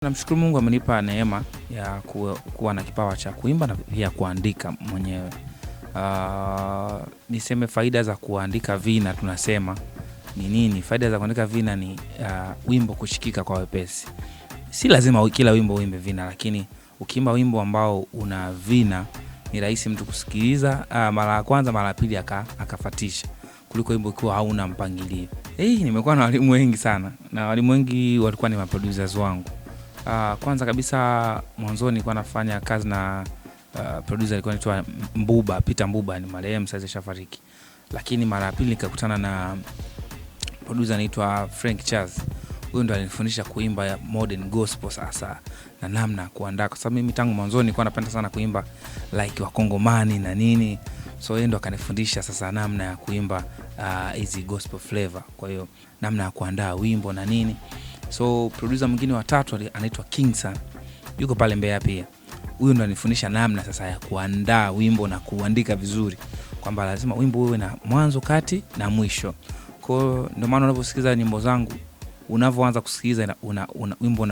Namshukuru Mungu amenipa neema ya kuwa na kipawa cha kuimba na pia kuandika mwenyewe. Niseme faida za kuandika vina tunasema ni nini? Faida za kuandika vina ni wimbo kushikika kwa wepesi. Si lazima kila wimbo uimbe vina, lakini ukiimba wimbo ambao una vina ni rahisi mtu kusikiliza mara ya kwanza, mara ya pili akafuatisha kuliko wimbo ukiwa hauna mpangilio. Nimekuwa na walimu wengi sana, na walimu wengi walikuwa ni maproducers wangu. Kwanza kabisa mwanzoni nilikuwa nafanya kazi na producer alikuwa anaitwa Mbuba, Peter Mbuba, ni marehemu sasa shafariki. Lakini mara ya pili nikakutana na producer anaitwa Frank Charles. Huyo ndo alinifundisha kuimba modern gospel sasa na namna kuandaa, kwa sababu mimi tangu mwanzoni nilikuwa napenda sana kuimba like wakongomani na nini. So yeye ndo akanifundisha sasa namna ya kuimba hizi gospel flavor. Kwa hiyo namna ya kuandaa wimbo na nini. So producer mwingine wa tatu anaitwa Kingson, yuko pale Mbeya pia. Huyo ndo anifundisha namna sasa ya kuandaa wimbo na kuandika vizuri, kwamba lazima wimbo uwe na mwanzo, kati na mwisho. Kwa hiyo ndio maana unaposikiza nyimbo zangu, unavyoanza kusikiliza wimbo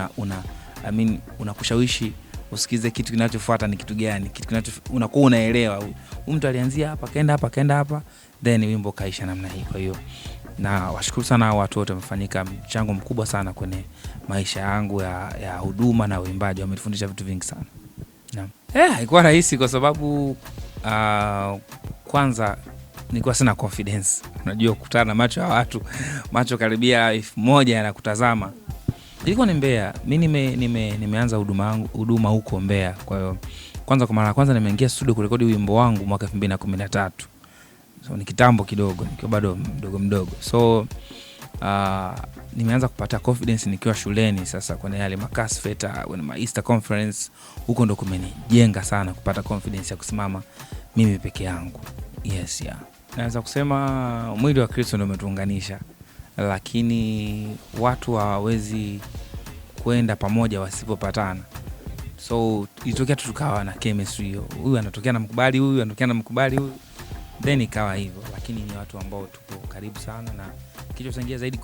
unakushawishi usikize kitu kinachofuata ni kitu gani, kitu unakuwa unaelewa mtu alianzia hapa kaenda hapa then wimbo kaisha namna hii. Kwa hiyo na washukuru sana watu wote, wamefanyika mchango mkubwa sana kwenye maisha yangu ya huduma na uimbaji. Wamenifundisha vitu vingi sana. Naam. Haikuwa rahisi kwa sababu kwanza nilikuwa sina confidence. Unajua kukutana na macho ya watu, macho karibia 1000 yanakutazama. Nilikuwa ni Mbeya. Mimi nimeanza huduma huko Mbeya. Kwa hiyo kwanza kwa mara ya kwanza nimeingia studio kurekodi wimbo wangu mwaka 2013. So ni kitambo kidogo, nikiwa bado mdogo. So nimeanza kupata confidence nikiwa shuleni sasa kwenye yale makasfeta, kwenye Easter conference. Huko ndo kumenijenga sana kupata confidence ya kusimama mimi peke yangu. Yes, yeah. Naweza kusema mwili wa Kristo ndio umetuunganisha, lakini watu hawawezi kwenda pamoja wasipopatana. So ilitokea tukawa na chemistry. Huyu anatokea na mkubali, huyu anatokea na mkubali huyu. Then ikawa hivyo, lakini ni watu ambao tupo karibu sana, na kilichochangia zaidi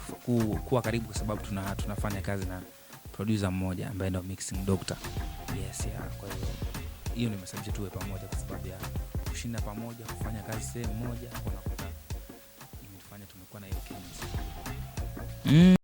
kuwa karibu kwa sababu tunafanya kazi na producer mmoja ambaye ndio mixing doctor. Yes, yeah. Kwa hiyo nimesababisha tuwe pamoja kwa sababu ya kushinda pamoja, kufanya kazi sehemu moja, kwa nakuta imetufanya tumekuwa na hiyo chemistry.